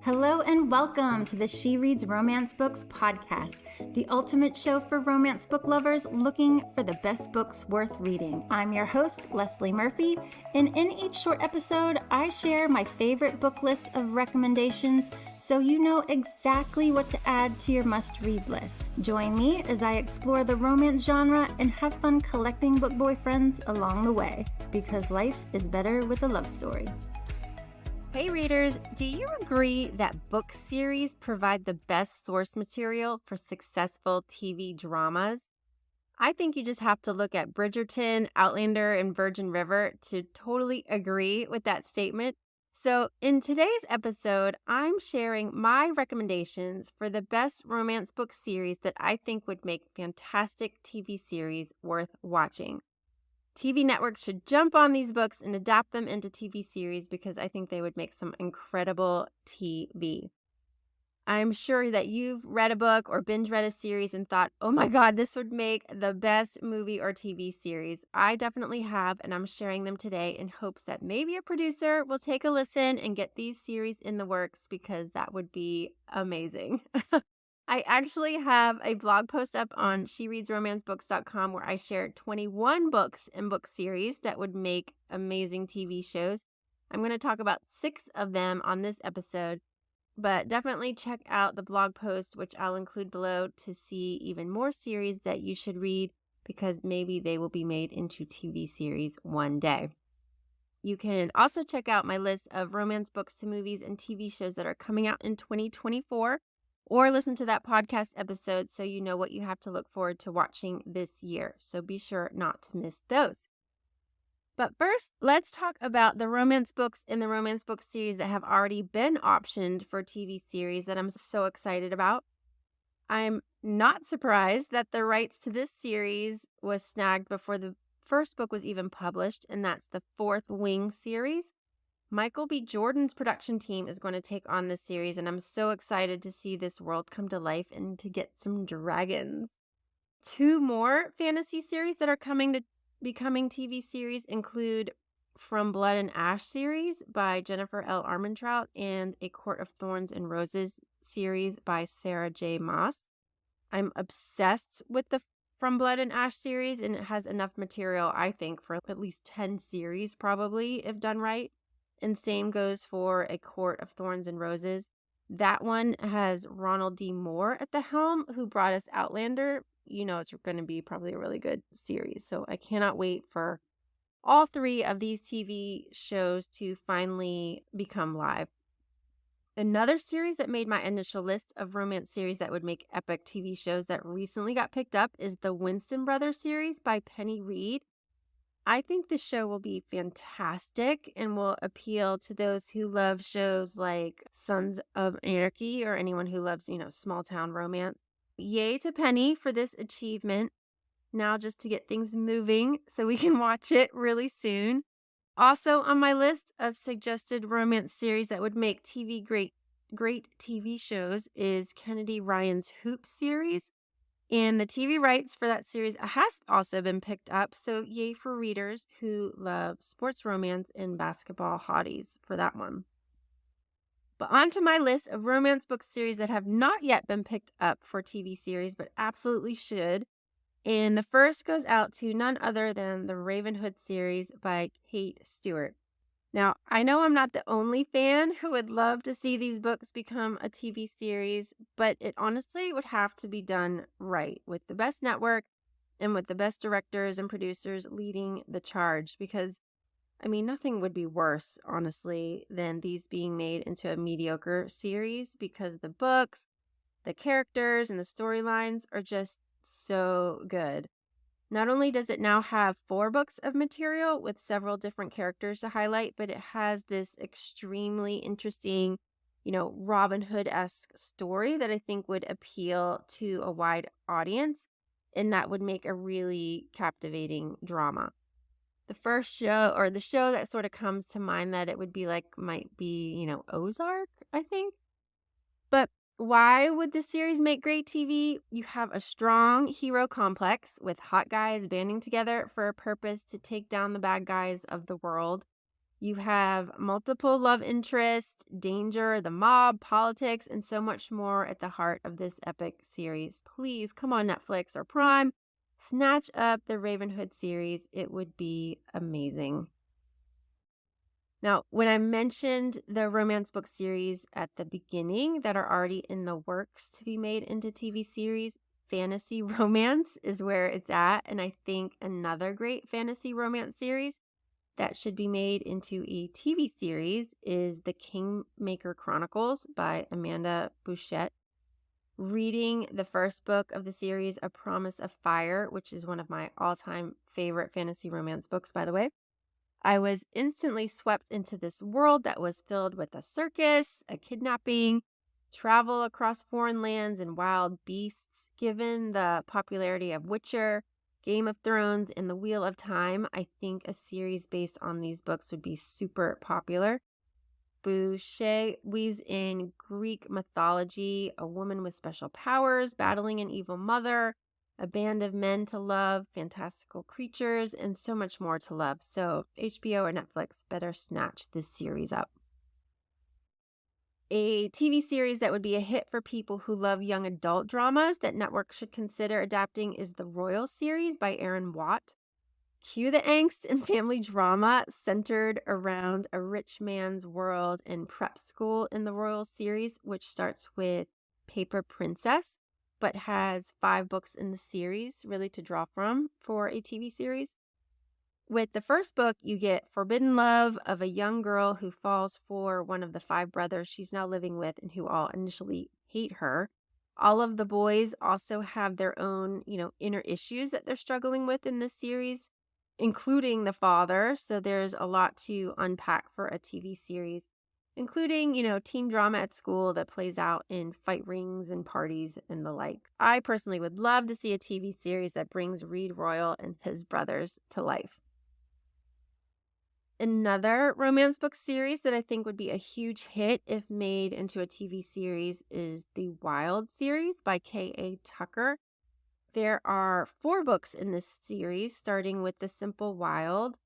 Hello and welcome to the She Reads Romance Books podcast, the ultimate show for romance book lovers looking for the best books worth reading. I'm your host, Leslie Murphy, and in each short episode, I share my favorite book list of recommendations so you know exactly what to add to your must-read list. Join me as I explore the romance genre and have fun collecting book boyfriends along the way, because life is better with a love story. Hey readers, do you agree that book series provide the best source material for successful TV dramas? I think you just have to look at Bridgerton, Outlander, and Virgin River to totally agree with that statement. So in today's episode, I'm sharing my recommendations for the best romance book series that I think would make fantastic TV series worth watching. TV networks should jump on these books and adapt them into TV series because I think they would make some incredible TV. I'm sure that you've read a book or binge read a series and thought, oh my God, this would make the best movie or TV series. I definitely have, and I'm sharing them today in hopes that maybe a producer will take a listen and get these series in the works because that would be amazing. I actually have a blog post up on shereadsromancebooks.com where I share 21 books and book series that would make amazing TV shows. I'm going to talk about 6 of them on this episode, but definitely check out the blog post, which I'll include below, to see even more series that you should read because maybe they will be made into TV series one day. You can also check out my list of romance books to movies and TV shows that are coming out in 2024. Or listen to that podcast episode so you know what you have to look forward to watching this year. So be sure not to miss those. But first, let's talk about the romance books in the romance book series that have already been optioned for TV series that I'm so excited about. I'm not surprised that the rights to this series was snagged before the first book was even published, and that's the Fourth Wing series. Michael B. Jordan's production team is going to take on this series, and I'm so excited to see this world come to life and to get some dragons. 2 more fantasy series that are becoming TV series include From Blood and Ash series by Jennifer L. Armentrout and A Court of Thorns and Roses series by Sarah J. Maas. I'm obsessed with the From Blood and Ash series, and it has enough material, I think, for at least 10 series probably, if done right. And same goes for A Court of Thorns and Roses. That one has Ronald D. Moore at the helm, who brought us Outlander. You know it's going to be probably a really good series. So I cannot wait for all 3 of these TV shows to finally become live. Another series that made my initial list of romance series that would make epic TV shows that recently got picked up is the Winston Brothers series by Penny Reed. I think the show will be fantastic and will appeal to those who love shows like Sons of Anarchy or anyone who loves, small town romance. Yay to Penny for this achievement. Now just to get things moving so we can watch it really soon. Also on my list of suggested romance series that would make great TV shows is Kennedy Ryan's Hoop series. And the TV rights for that series has also been picked up, so yay for readers who love sports romance and basketball hotties for that one. But on to my list of romance book series that have not yet been picked up for TV series, but absolutely should. And the first goes out to none other than the Ravenhood series by Kate Stewart. Now, I know I'm not the only fan who would love to see these books become a TV series, but it honestly would have to be done right with the best network and with the best directors and producers leading the charge because, nothing would be worse, honestly, than these being made into a mediocre series because the books, the characters, and the storylines are just so good. Not only does it now have 4 books of material with several different characters to highlight, but it has this extremely interesting, Robin Hood-esque story that I think would appeal to a wide audience, and that would make a really captivating drama. The first show, or the show that sort of comes to mind that it would be like, might be, Ozark, I think. But why would this series make great TV? You have a strong hero complex with hot guys banding together for a purpose to take down the bad guys of the world. You have multiple love interests, danger, the mob, politics, and so much more at the heart of this epic series. Please come on Netflix or Prime. Snatch up the Ravenhood series. It would be amazing. Now, when I mentioned the romance book series at the beginning that are already in the works to be made into TV series, fantasy romance is where it's at. And I think another great fantasy romance series that should be made into a TV series is The Kingmaker Chronicles by Amanda Bouchette. Reading the first book of the series, A Promise of Fire, which is one of my all-time favorite fantasy romance books, by the way, I was instantly swept into this world that was filled with a circus, a kidnapping, travel across foreign lands, and wild beasts. Given the popularity of Witcher, Game of Thrones, and The Wheel of Time, I think a series based on these books would be super popular. Boucher weaves in Greek mythology, a woman with special powers battling an evil mother, a band of men to love, fantastical creatures, and so much more to love. So HBO or Netflix better snatch this series up. A TV series that would be a hit for people who love young adult dramas that networks should consider adapting is The Royal series by Aaron Watt. Cue the angst and family drama centered around a rich man's world and prep school in the Royal series, which starts with Paper Princess, but has 5 books in the series really to draw from for a TV series. With the first book, you get forbidden love of a young girl who falls for one of the 5 brothers she's now living with and who all initially hate her. All of the boys also have their own, inner issues that they're struggling with in this series, including the father. So there's a lot to unpack for a TV series, including, teen drama at school that plays out in fight rings and parties and the like. I personally would love to see a TV series that brings Reed Royal and his brothers to life. Another romance book series that I think would be a huge hit if made into a TV series is the Wild series by K.A. Tucker. There are 4 books in this series, starting with The Simple Wild,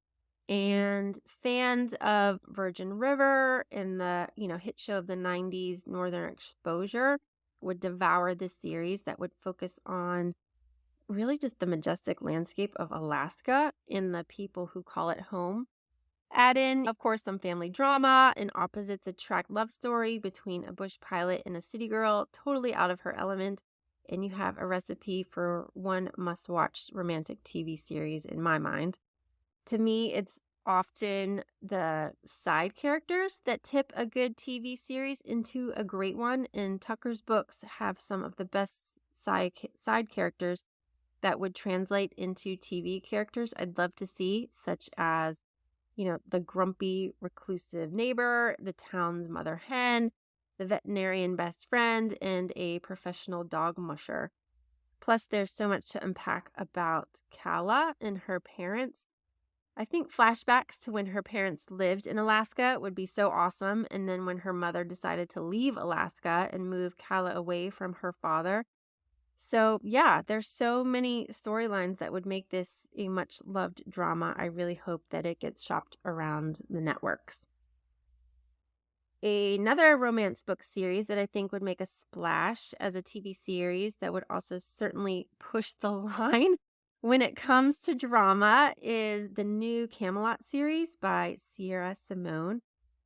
and fans of Virgin River and the, hit show of the 90s, Northern Exposure, would devour this series that would focus on really just the majestic landscape of Alaska and the people who call it home. Add in, of course, some family drama, an opposites attract love story between a bush pilot and a city girl, totally out of her element, and you have a recipe for one must-watch romantic TV series in my mind. To me, it's often the side characters that tip a good TV series into a great one, and Tucker's books have some of the best side characters that would translate into TV characters I'd love to see, such as the grumpy, reclusive neighbor, the town's mother hen, the veterinarian best friend, and a professional dog musher. Plus, there's so much to unpack about Kala and her parents. I think flashbacks to when her parents lived in Alaska would be so awesome, and then when her mother decided to leave Alaska and move Kala away from her father. So yeah, there's so many storylines that would make this a much loved drama. I really hope that it gets shopped around the networks. Another romance book series that I think would make a splash as a TV series that would also certainly push the line when it comes to drama is the new Camelot series by Sierra Simone.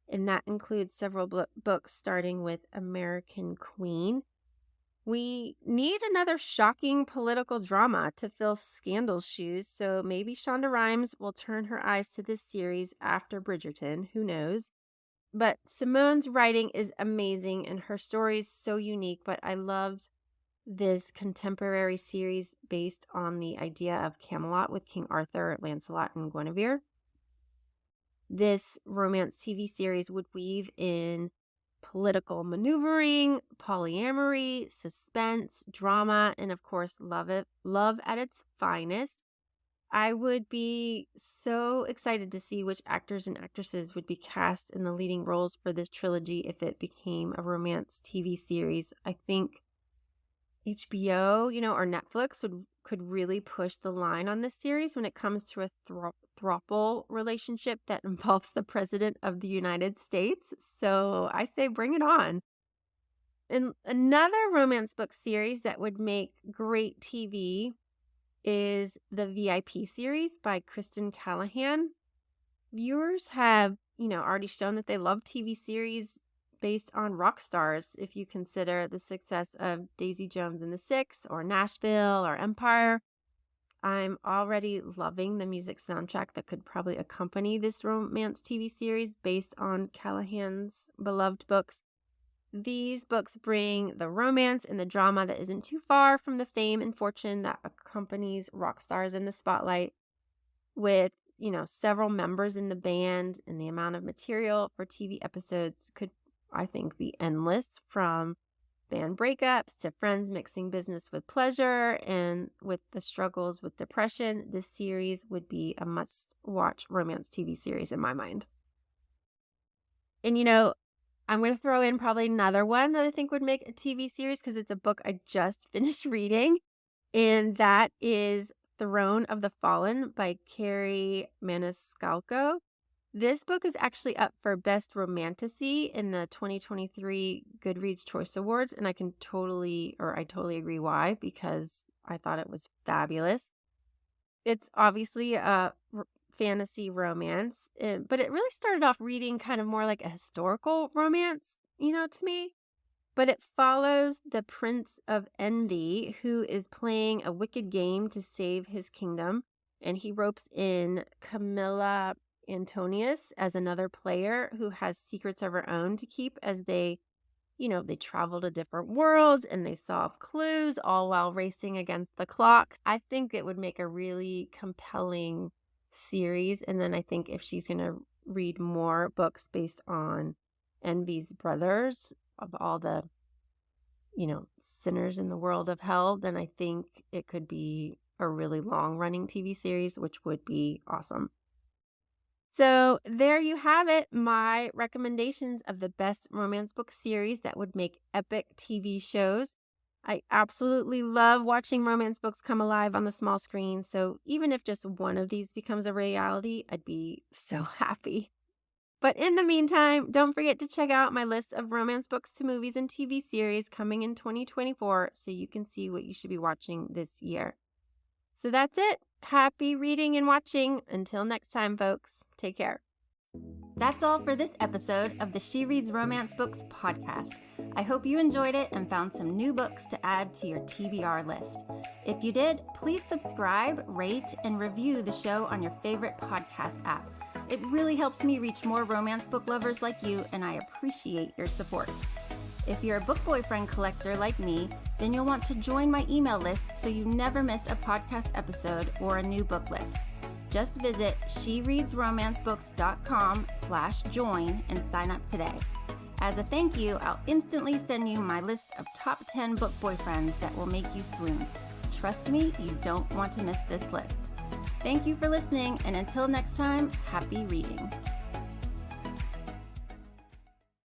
And that includes several books starting with American Queen. We need another shocking political drama to fill Scandal's shoes, so maybe Shonda Rhimes will turn her eyes to this series after Bridgerton, who knows? But Simone's writing is amazing and her story is so unique, but I loved this contemporary series based on the idea of Camelot with King Arthur, Lancelot, and Guinevere. This romance TV series would weave in political maneuvering, polyamory, suspense, drama, and of course, love at its finest. I would be so excited to see which actors and actresses would be cast in the leading roles for this trilogy if it became a romance TV series. I think HBO, or Netflix could really push the line on this series when it comes to a throuple relationship that involves the President of the United States. So I say bring it on. And another romance book series that would make great TV is the VIP series by Kristen Callahan. Viewers have, already shown that they love TV series based on rock stars. If you consider the success of Daisy Jones and the Six or Nashville or Empire, I'm already loving the music soundtrack that could probably accompany this romance TV series based on Callahan's beloved books. These books bring the romance and the drama that isn't too far from the fame and fortune that accompanies rock stars in the spotlight, with, several members in the band, and the amount of material for TV episodes could, I think, be endless, from band breakups to friends mixing business with pleasure. And with the struggles with depression, this series would be a must-watch romance TV series in my mind. And, I'm going to throw in probably another one that I think would make a TV series because it's a book I just finished reading, and that is Throne of the Fallen by Carrie Maniscalco. This book is actually up for Best Romantasy in the 2023 Goodreads Choice Awards, and I totally agree why, because I thought it was fabulous. It's obviously a fantasy romance, but it really started off reading kind of more like a historical romance, to me. But it follows the Prince of Envy, who is playing a wicked game to save his kingdom, and he ropes in Camilla Antonius as another player who has secrets of her own to keep as they travel to different worlds and they solve clues, all while racing against the clock. I think it would make a really compelling series. And then I think if she's going to read more books based on Envy's brothers, of all the, sinners in the world of hell, then I think it could be a really long running TV series, which would be awesome. So there you have it, my recommendations of the best romance book series that would make epic TV shows. I absolutely love watching romance books come alive on the small screen, so even if just one of these becomes a reality, I'd be so happy. But in the meantime, don't forget to check out my list of romance books to movies and TV series coming in 2024 so you can see what you should be watching this year. So that's it. Happy reading and watching. Until next time, folks. Take care. That's all for this episode of the She Reads Romance Books podcast. I hope you enjoyed it and found some new books to add to your TBR list. If you did, please subscribe, rate, and review the show on your favorite podcast app. It really helps me reach more romance book lovers like you, and I appreciate your support. If you're a book boyfriend collector like me, then you'll want to join my email list so you never miss a podcast episode or a new book list. Just visit shereadsromancebooks.com/join and sign up today. As a thank you, I'll instantly send you my list of top 10 book boyfriends that will make you swoon. Trust me, you don't want to miss this list. Thank you for listening, and until next time, happy reading.